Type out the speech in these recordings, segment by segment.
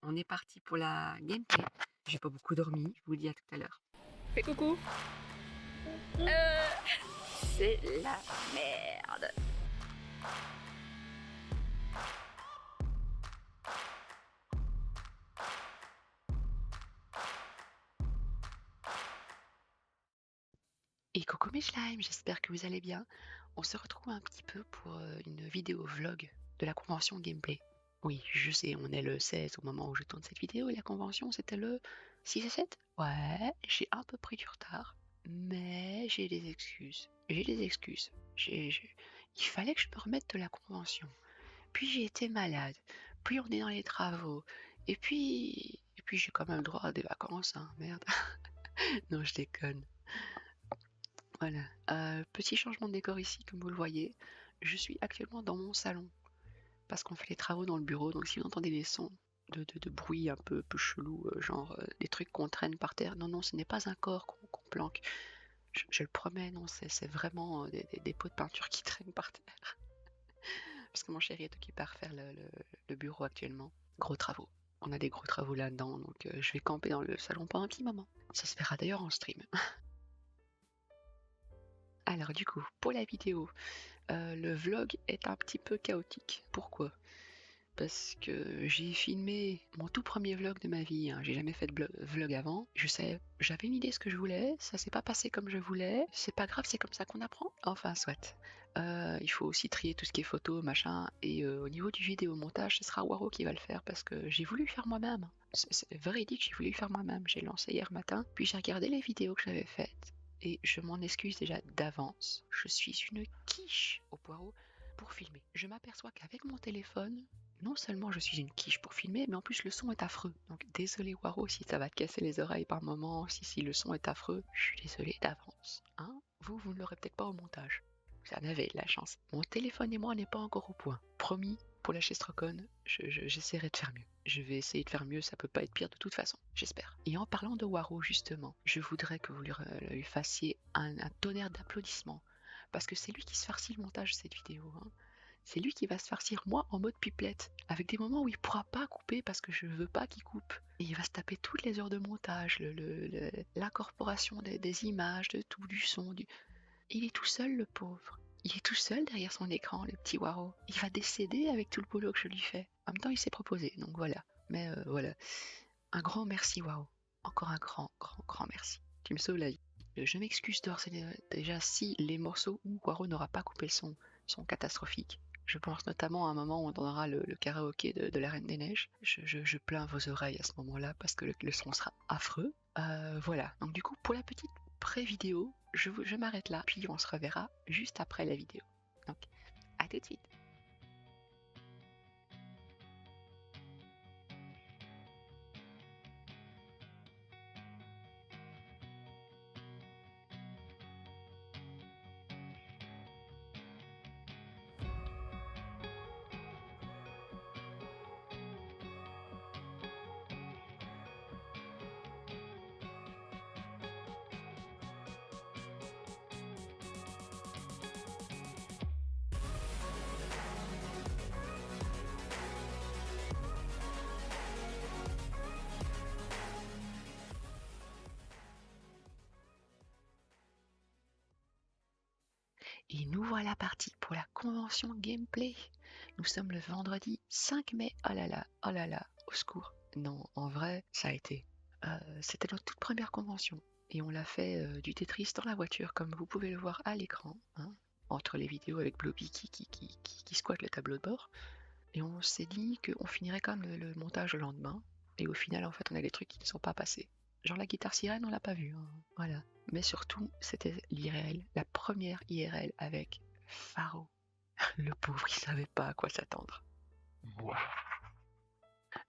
on est parti pour la gameplay. J'ai pas beaucoup dormi, je vous le dis à tout à l'heure. Fais coucou. C'est la merde. Et coucou mes slimes, j'espère que vous allez bien. On se retrouve un petit peu pour une vidéo vlog de la convention gameplay. Oui, je sais, on est le 16 au moment où je tourne cette vidéo et la convention c'était le 6 et 7. Ouais, j'ai un peu pris du retard, mais j'ai des excuses. Il fallait que je me remette de la convention. Puis j'ai été malade, puis on est dans les travaux, et puis j'ai quand même droit à des vacances, hein, merde. Non, je déconne. Voilà. Petit changement de décor ici, comme vous le voyez. Je suis actuellement dans mon salon parce qu'on fait les travaux dans le bureau. Donc si vous entendez des sons de bruit un peu chelou, genre des trucs qu'on traîne par terre, non, ce n'est pas un corps qu'on planque. Je le promets, non, c'est vraiment des pots de peinture qui traînent par terre. Parce que mon chéri est occupé à refaire le bureau actuellement. Gros travaux. On a des gros travaux là-dedans, donc je vais camper dans le salon pendant un petit moment. Ça se verra d'ailleurs en stream. Alors du coup, pour la vidéo, le vlog est un petit peu chaotique. Pourquoi? Parce que j'ai filmé mon tout premier vlog de ma vie, hein. J'ai jamais fait de vlog avant. J'avais une idée de ce que je voulais, ça s'est pas passé comme je voulais. C'est pas grave, c'est comme ça qu'on apprend. Enfin, soit. Il faut aussi trier tout ce qui est photo, machin. Et au niveau du vidéomontage, ce sera Waro qui va le faire parce que j'ai voulu le faire moi-même. C'est véridique, j'ai voulu le faire moi-même. J'ai lancé hier matin, puis j'ai regardé les vidéos que j'avais faites. Et je m'en excuse déjà d'avance. Je suis une quiche au poireau pour filmer. Je m'aperçois qu'avec mon téléphone, non seulement je suis une quiche pour filmer, mais en plus le son est affreux. Donc désolé Waro si ça va te casser les oreilles par moment, si le son est affreux, je suis désolé d'avance. Hein, vous ne l'aurez peut-être pas au montage. Vous en avez de la chance. Mon téléphone et moi n'est pas encore au point. Promis, pour la Chestrocon, j'essaierai de faire mieux. Je vais essayer de faire mieux, ça peut pas être pire de toute façon, j'espère. Et en parlant de Waro justement, je voudrais que vous lui fassiez un tonnerre d'applaudissements. Parce que c'est lui qui se farcit le montage de cette vidéo. Hein. C'est lui qui va se farcir moi en mode pipelette, avec des moments où il pourra pas couper parce que je veux pas qu'il coupe. Et il va se taper toutes les heures de montage, l'incorporation des images, de tout, du son. Il est tout seul, le pauvre. Il est tout seul derrière son écran, le petit Waro. Il va décéder avec tout le boulot que je lui fais. En même temps, il s'est proposé, donc voilà. Mais voilà. Un grand merci, Waro. Encore un grand merci. Tu me sauves la vie. Je m'excuse d'ores et déjà si les morceaux où Waro n'aura pas coupé le son sont catastrophiques. Je pense notamment à un moment où on entendra le karaoké de la Reine des Neiges. Je plains vos oreilles à ce moment-là parce que le son sera affreux. Voilà. Donc du coup, pour la petite pré-vidéo, je m'arrête là, puis on se reverra juste après la vidéo. Donc, à tout de suite. Et nous voilà partis pour la convention gameplay. Nous sommes le vendredi 5 mai. Oh là là, au secours. Non, en vrai, ça a été. C'était notre toute première convention. Et on l'a fait du Tetris dans la voiture, comme vous pouvez le voir à l'écran. Hein, entre les vidéos avec Blobby qui squatte le tableau de bord. Et on s'est dit qu'on finirait quand même le montage le lendemain. Et au final, en fait, on a des trucs qui ne sont pas passés. Genre la guitare sirène, on l'a pas vue. Hein. Voilà. Mais surtout, c'était l'IRL, la première IRL avec Faro. Le pauvre, il savait pas à quoi s'attendre.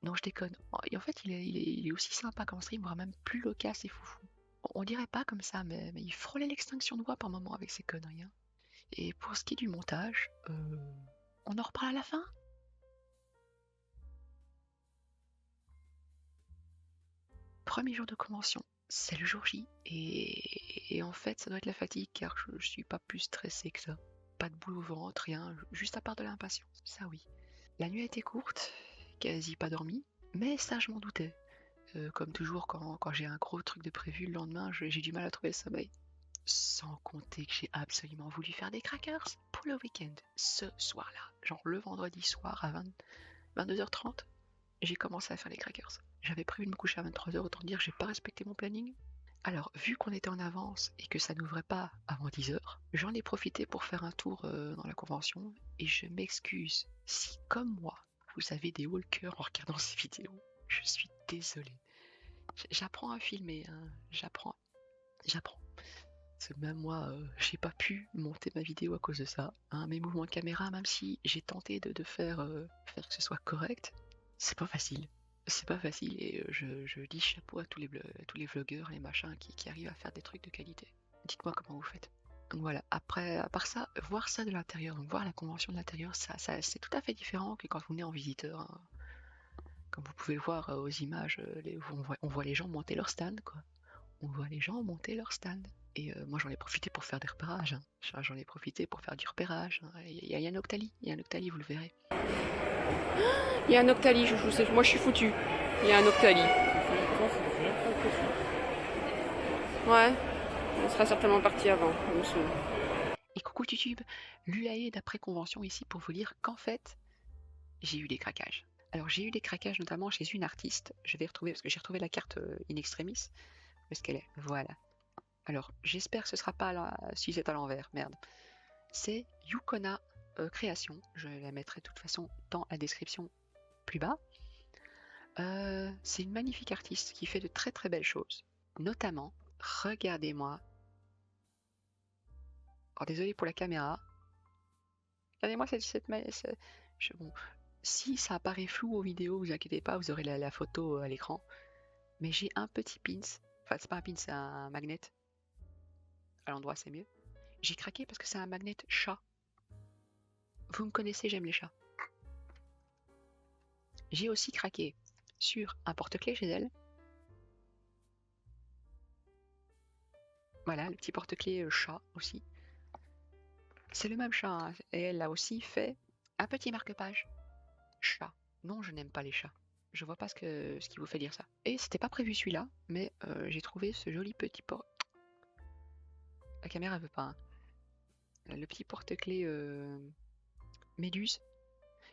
Non, je déconne. Et en fait, il est aussi sympa qu'en stream, voire même plus loquace et foufou. On dirait pas comme ça, mais il frôlait l'extinction de voix par moment avec ses conneries. Hein. Et pour ce qui est du montage, on en reparle à la fin. Premier jour de convention, c'est le jour J. Et en fait, ça doit être la fatigue car je suis pas plus stressé que ça. Pas de boule au ventre, rien, juste à part de l'impatience. Ça oui. La nuit a été courte, quasi pas dormi. Mais ça, je m'en doutais. Comme toujours, quand j'ai un gros truc de prévu, le lendemain, j'ai du mal à trouver le sommeil. Sans compter que j'ai absolument voulu faire des crackers pour le week-end, ce soir-là. Genre le vendredi soir à 22h30, j'ai commencé à faire les crackers. J'avais prévu de me coucher à 23h, autant dire que j'ai pas respecté mon planning. Alors, vu qu'on était en avance et que ça n'ouvrait pas avant 10h, j'en ai profité pour faire un tour dans la convention et je m'excuse si, comme moi, vous avez des hauts le cœur en regardant ces vidéos. Je suis désolé. J'apprends à filmer, hein. J'apprends. Parce que même moi, j'ai pas pu monter ma vidéo à cause de ça. Hein. Mes mouvements de caméra, même si j'ai tenté de faire que ce soit correct, c'est pas facile. C'est pas facile et je dis chapeau à tous les vlogueurs, les machins qui arrivent à faire des trucs de qualité. Dites-moi comment vous faites. Donc voilà, après, à part ça, voir ça de l'intérieur, donc voir la convention de l'intérieur, ça c'est tout à fait différent que quand vous venez en visiteur. Hein. Comme vous pouvez le voir aux images, on voit les gens monter leur stand, quoi. On voit les gens monter leur stand. Et moi j'en ai profité pour faire des repérages. Hein. J'en ai profité pour faire du repérage. Hein. Il y a un Octali, vous le verrez. Il y a un Octali, moi je suis foutu. Il y a un Octali. Ouais, on sera certainement parti avant. Et coucou YouTube, l'UAE d'après convention ici pour vous dire qu'en fait, j'ai eu des craquages. Alors j'ai eu des craquages notamment chez une artiste. Je vais retrouver, parce que j'ai retrouvé la carte in extremis. Où est-ce qu'elle est? Voilà. Alors j'espère que ce sera pas si c'est à l'envers, merde. C'est Yukona Création. Je la mettrai de toute façon dans la description plus bas. C'est une magnifique artiste qui fait de très très belles choses. Notamment, regardez-moi. Alors désolé pour la caméra. Regardez-moi bon, si ça apparaît flou aux vidéos, vous inquiétez pas, vous aurez la photo à l'écran. Mais j'ai un petit pins. Enfin, c'est pas un pins, c'est un magnet. À l'endroit, c'est mieux. J'ai craqué parce que c'est un magnet chat. Vous me connaissez, j'aime les chats. J'ai aussi craqué sur un porte-clés chez elle. Voilà, le petit porte-clés chat aussi. C'est le même chat, hein, et elle a aussi fait un petit marque-page. Chat. Non, je n'aime pas les chats. Je vois pas ce qui vous fait dire ça. Et c'était pas prévu celui-là, mais j'ai trouvé ce joli petit porte... La caméra veut pas. Hein. Le petit porte-clés méduse.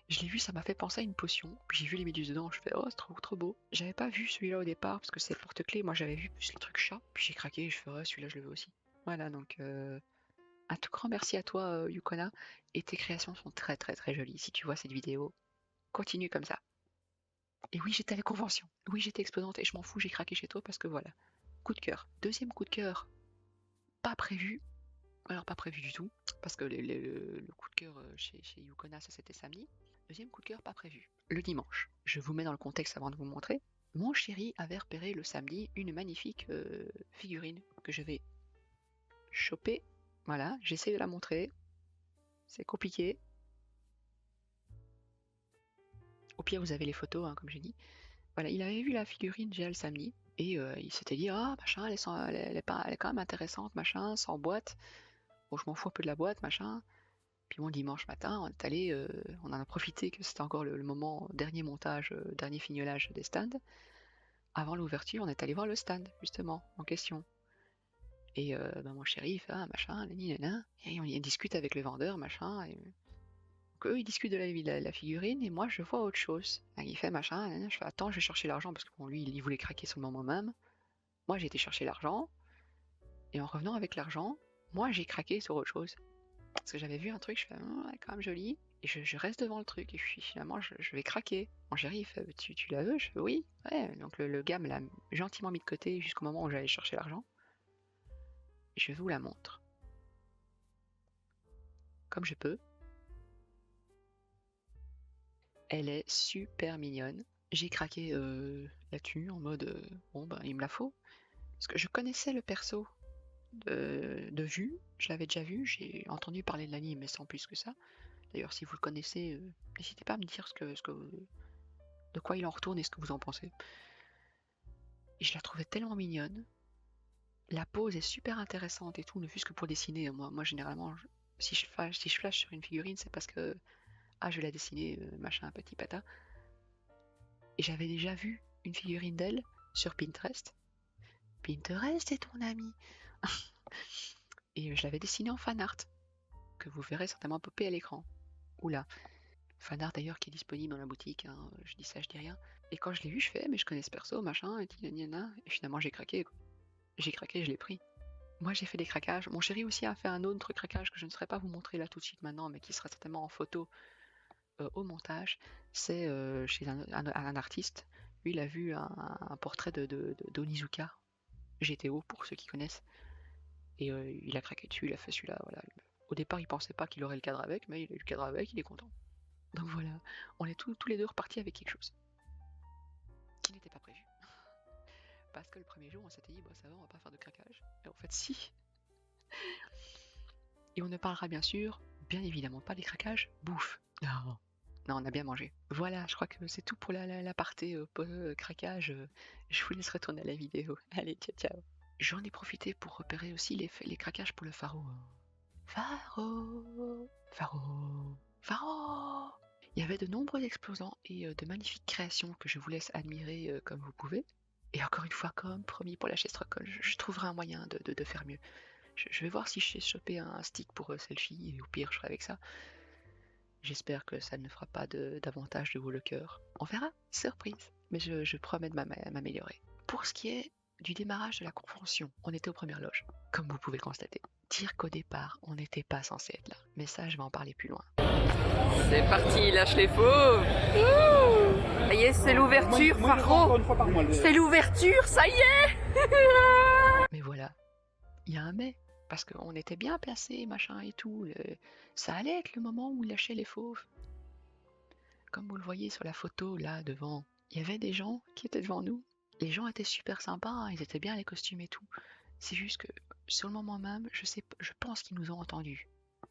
Je l'ai vu, ça m'a fait penser à une potion. Puis j'ai vu les méduses dedans, je fais oh c'est trop beau. J'avais pas vu celui-là au départ parce que c'est porte-clés. Moi j'avais vu plus le truc chat. Puis j'ai craqué, je fais oh celui-là je le veux aussi. Voilà donc un tout grand merci à toi Yukona. Et tes créations sont très très très jolies. Si tu vois cette vidéo, continue comme ça. Et oui j'étais à la convention. Oui j'étais exposante et je m'en fous, j'ai craqué chez toi parce que voilà. Coup de cœur. Deuxième coup de cœur. Pas prévu. Alors pas prévu du tout. Parce que le coup de cœur chez Yukona ça c'était samedi. Deuxième coup de cœur pas prévu. Le dimanche. Je vous mets dans le contexte avant de vous montrer. Mon chéri avait repéré le samedi une magnifique figurine que je vais choper. Voilà, j'essaie de la montrer. C'est compliqué. Au pire, vous avez les photos, hein, comme j'ai dit. Voilà, il avait vu la figurine déjà le samedi. Et il s'était dit, ah, machin, elle est quand même intéressante, machin, sans boîte. Bon, je m'en fous un peu de la boîte, machin. Puis bon, dimanche matin, on est allé, on en a profité que c'était encore le moment, dernier montage, dernier fignolage des stands. Avant l'ouverture, on est allé voir le stand, justement, en question. Et mon chéri, il fait, ah, machin, nana. Et on y discute avec le vendeur, machin. Et... Donc, eux, ils discutent de la figurine, et moi, je vois autre chose. Et il fait, machin, nana. Je fais, attends, je vais chercher l'argent, parce que bon, lui, il voulait craquer sur le moment même. Moi, j'ai été chercher l'argent, et en revenant avec l'argent, moi, j'ai craqué sur autre chose. Parce que j'avais vu un truc, je fais, ouais, quand même joli. Et je reste devant le truc, et finalement, je vais craquer. Mon chéri, il fait, tu la veux? Je fais, oui. Ouais, donc le gars me l'a gentiment mis de côté jusqu'au moment où j'allais chercher l'argent. Je vous la montre. Comme je peux. Elle est super mignonne. J'ai craqué là-dessus en mode bon bah il me la faut. Parce que je connaissais le perso de vue, je l'avais déjà vu, j'ai entendu parler de l'anime mais sans plus que ça. D'ailleurs si vous le connaissez, n'hésitez pas à me dire de quoi il en retourne et ce que vous en pensez. Et je la trouvais tellement mignonne. La pose est super intéressante et tout, ne fût-ce que pour dessiner. Moi généralement, si je flash sur une figurine, c'est parce que je vais la dessiner, machin, petit pata. Et j'avais déjà vu une figurine d'elle sur Pinterest. Pinterest est ton ami. Et je l'avais dessinée en fan art, que vous verrez certainement popper à l'écran. Oula. Fan art d'ailleurs qui est disponible dans la boutique, hein. Je dis ça, je dis rien. Et quand je l'ai vu, je fais, mais je connais ce perso, machin, et et finalement j'ai craqué, quoi. J'ai craqué, je l'ai pris. Moi j'ai fait des craquages. Mon chéri aussi a fait un autre craquage que je ne saurais pas vous montrer là tout de suite maintenant, mais qui sera certainement en photo au montage. C'est chez un artiste. Lui il a vu un portrait d'Onizuka, GTO pour ceux qui connaissent. Et il a craqué dessus, il a fait celui-là, voilà. Au départ il pensait pas qu'il aurait le cadre avec, mais il a eu le cadre avec, il est content. Donc voilà, on est tous les deux repartis avec quelque chose qui n'était pas prévu. Parce que le premier jour, on s'était dit, bah ça va, on va pas faire de craquage. Et en fait, si. Et on ne parlera bien sûr, bien évidemment, pas des craquages, bouffe. Non. Non, on a bien mangé. Voilà, je crois que c'est tout pour la partie craquage. Je vous laisse retourner à la vidéo. Allez, ciao, ciao. J'en ai profité pour repérer aussi les craquages pour le pharo. Pharo, pharo, pharo. Il y avait de nombreux exposants et de magnifiques créations que je vous laisse admirer comme vous pouvez. Et encore une fois, comme promis pour la chaise Rock'n'Roll, je trouverai un moyen de faire mieux. Je vais voir si je sais choper un stick pour selfie, et au pire, je ferai avec ça. J'espère que ça ne fera pas davantage de vous le cœur. On verra, surprise. Mais je promets de m'améliorer. Pour ce qui est du démarrage de la convention, on était aux premières loges, comme vous pouvez le constater. Dire qu'au départ, on n'était pas censé être là. Mais ça, je vais en parler plus loin. C'est parti, lâche les faux. Ça y est, c'est l'ouverture, Faro. C'est l'ouverture, ça y est. Mais voilà, il y a un mais. Parce qu'on était bien placés, machin et tout. Ça allait être le moment où il lâchait les fauves. Comme vous le voyez sur la photo, là, devant, il y avait des gens qui étaient devant nous. Les gens étaient super sympas, hein, ils étaient bien les costumes et tout. C'est juste que, sur le moment même, je pense qu'ils nous ont entendus.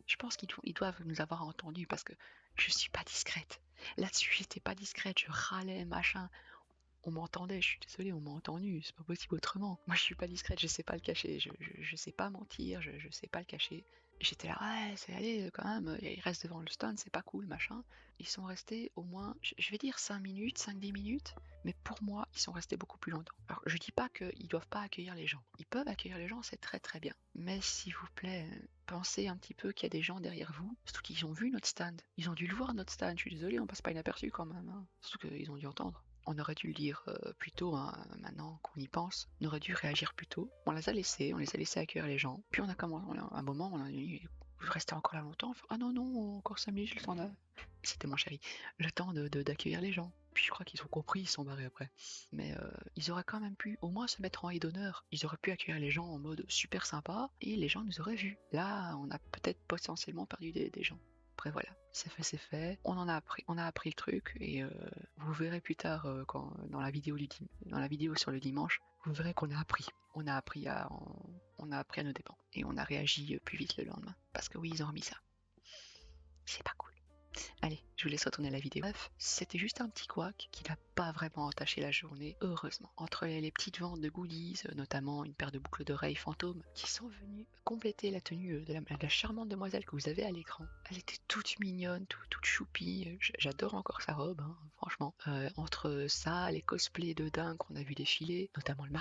Je pense qu'ils doivent nous avoir entendus parce que je suis pas discrète. Là-dessus, j'étais pas discrète, je râlais, machin. On m'entendait, je suis désolée, on m'a entendu, c'est pas possible autrement. Moi je suis pas discrète, je sais pas le cacher, je sais pas mentir, je sais pas le cacher. J'étais là, ouais, c'est allé quand même, ils restent devant le stand, c'est pas cool, machin. Ils sont restés au moins, je vais dire 5 minutes, 5-10 minutes, mais pour moi, ils sont restés beaucoup plus longtemps. Alors je dis pas qu'ils doivent pas accueillir les gens. Ils peuvent accueillir les gens, c'est très très bien. Mais s'il vous plaît, pensez un petit peu qu'il y a des gens derrière vous, surtout qu'ils ont vu notre stand. Ils ont dû le voir notre stand, je suis désolée, on passe pas inaperçu quand même, hein. Surtout qu'ils ont dû entendre. On aurait dû le dire plus tôt, hein, maintenant qu'on y pense. On aurait dû réagir plus tôt. On les a laissés accueillir les gens. Puis on a commencé, un moment, on a dit, vous restez encore là longtemps? Ah non, non, encore 5 minutes, le temps de... C'était mon chéri. Le temps d'accueillir les gens. Puis je crois qu'ils ont compris, ils sont barrés après. Mais ils auraient quand même pu au moins se mettre en haut d'honneur. Ils auraient pu accueillir les gens en mode super sympa et les gens nous auraient vus. Là, on a peut-être potentiellement perdu des gens. Après voilà, c'est fait, c'est fait. On a appris le truc et vous verrez plus tard dans la vidéo sur le dimanche, vous verrez qu'on a appris. On a appris à nos dépens et on a réagi plus vite le lendemain parce que oui, ils ont remis ça. C'est pas cool. Allez, je vous laisse retourner à la vidéo. Bref, c'était juste un petit couac qui n'a pas vraiment entaché la journée, heureusement. Entre les petites ventes de goodies, notamment une paire de boucles d'oreilles fantômes, qui sont venues compléter la tenue de la charmante demoiselle que vous avez à l'écran. Elle était toute mignonne, toute choupie. J'adore encore sa robe, hein, franchement. Entre ça, les cosplays de dingue qu'on a vu défiler, notamment le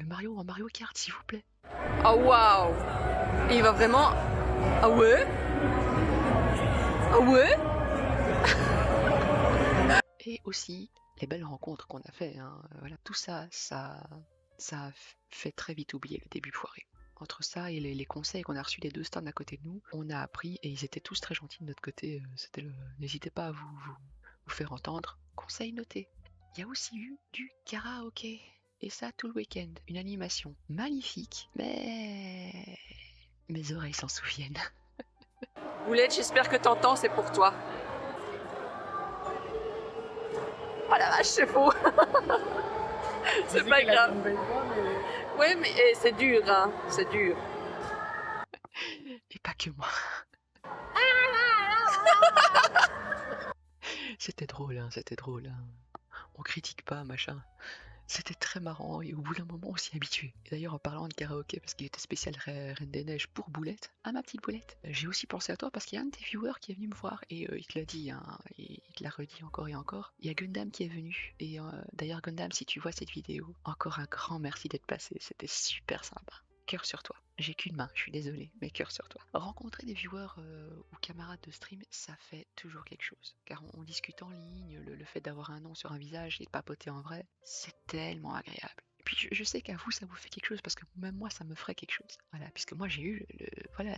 Mario en Mario Kart, s'il vous plaît. Oh waouh. Il va vraiment... Ah ouais? Ah ouais? Et aussi les belles rencontres qu'on a fait, hein, voilà. Tout ça a fait très vite oublier le début foiré. Entre ça et les conseils qu'on a reçus des deux stands à côté de nous, on a appris et ils étaient tous très gentils de notre côté. N'hésitez pas à vous faire entendre. Conseil noté. Il y a aussi eu du karaoké. Et ça tout le week-end. Une animation magnifique, mais mes oreilles s'en souviennent. Boulette, j'espère que t'entends, c'est pour toi. Oh la vache, c'est faux. C'est pas grave. Ouais, mais c'est dur, hein. C'est dur. Et pas que moi. C'était drôle, hein, c'était drôle. Hein. On critique pas, machin. C'était très marrant et au bout d'un moment, on s'y habituait. Et d'ailleurs, en parlant de karaoké, parce qu'il était spécial Reine des Neiges pour Boulette, ah ma petite Boulette, j'ai aussi pensé à toi parce qu'il y a un de tes viewers qui est venu me voir et il te l'a dit, hein, et il te l'a redit encore et encore. Il y a Gundam qui est venu. Et d'ailleurs, Gundam, si tu vois cette vidéo, encore un grand merci d'être passé. C'était super sympa. Cœur sur toi. J'ai qu'une main, je suis désolé, mais cœur sur toi. Rencontrer des viewers ou camarades de stream, ça fait toujours quelque chose. Car on discute en ligne, le fait d'avoir un nom sur un visage et de papoter en vrai, c'est tellement agréable. Et puis je sais qu'à vous, ça vous fait quelque chose, parce que même moi, ça me ferait quelque chose. Voilà, puisque moi, j'ai eu voilà,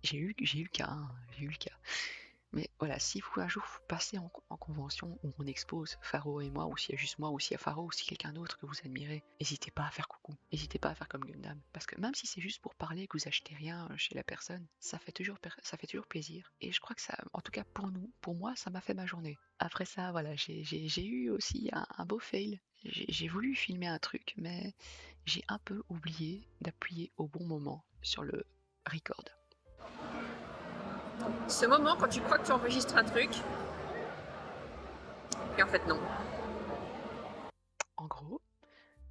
j'ai eu le cas, hein, j'ai eu le cas. Mais voilà, si vous un jour vous passez en convention où on expose Faro et moi, ou s'il y a juste moi, ou s'il y a Faro, ou si quelqu'un d'autre que vous admirez, n'hésitez pas à faire coucou, n'hésitez pas à faire comme Gundam. Parce que même si c'est juste pour parler et que vous achetez rien chez la personne, ça fait toujours plaisir. Et je crois que ça, en tout cas pour nous, pour moi, ça m'a fait ma journée. Après ça, voilà, j'ai eu aussi un beau fail. J'ai voulu filmer un truc, mais j'ai un peu oublié d'appuyer au bon moment sur le record. Ce moment quand tu crois que tu enregistres un truc, et en fait non. En gros,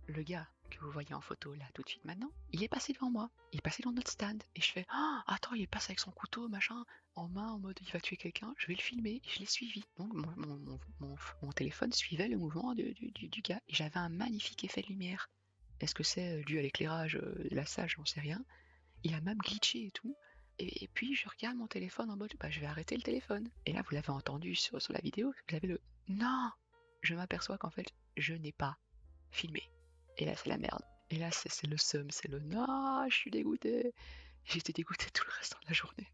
le gars que vous voyez en photo là tout de suite maintenant, il est passé devant moi, il est passé dans notre stand et je fais oh, attends, il est passé avec son couteau machin en main en mode il va tuer quelqu'un, je vais le filmer et je l'ai suivi. Donc mon téléphone suivait le mouvement du gars et j'avais un magnifique effet de lumière. Est-ce que c'est dû à l'éclairage de la salle, j'en sais rien. Il a même glitché et tout. Et puis je regarde mon téléphone en mode bah je vais arrêter le téléphone. Et là vous l'avez entendu sur la vidéo, vous avez le non. Je m'aperçois qu'en fait je n'ai pas filmé. Et là, c'est la merde. Et là, c'est le seum, c'est le non, je suis dégoûté. J'étais dégoûté tout le restant de la journée.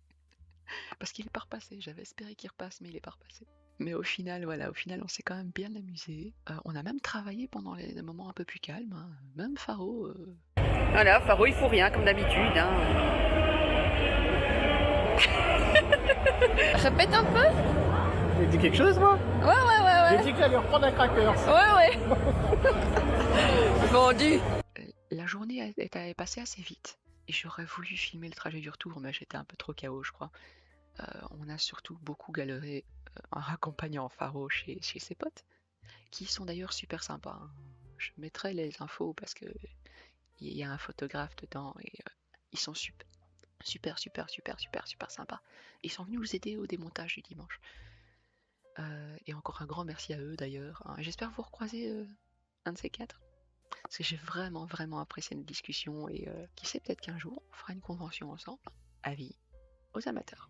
Parce qu'il est pas repassé. J'avais espéré qu'il repasse, mais il est pas repassé. Mais au final, voilà, on s'est quand même bien amusé. On a même travaillé pendant les moments un peu plus calmes, hein. Même Faro. Voilà, Faro il faut rien comme d'habitude. Hein. Répète un peu. J'ai dit quelque chose, moi? Ouais. J'ai dit que j'allais reprendre un cracker. Ouais. Vendu. La journée est passée assez vite. Et j'aurais voulu filmer le trajet du retour, mais j'étais un peu trop KO, je crois. On a surtout beaucoup galéré en raccompagnant Faro chez ses potes, qui sont d'ailleurs super sympas, hein. Je mettrai les infos parce que il y a un photographe dedans et ils sont super sympas. Ils sont venus nous aider au démontage du dimanche. Et encore un grand merci à eux d'ailleurs, hein. J'espère vous recroiser un de ces quatre. Parce que j'ai vraiment apprécié notre discussion et qui sait, peut-être qu'un jour on fera une convention ensemble. Avis aux amateurs.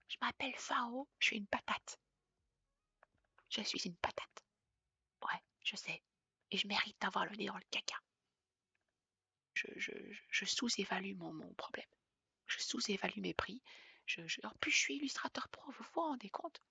Je m'appelle Faro, je suis une patate. Je suis une patate. Ouais, je sais. Et je mérite d'avoir le nez dans le caca. Je sous-évalue mon problème. Je sous-évalue mes prix. En plus, je suis illustrateur pro, vous vous rendez compte?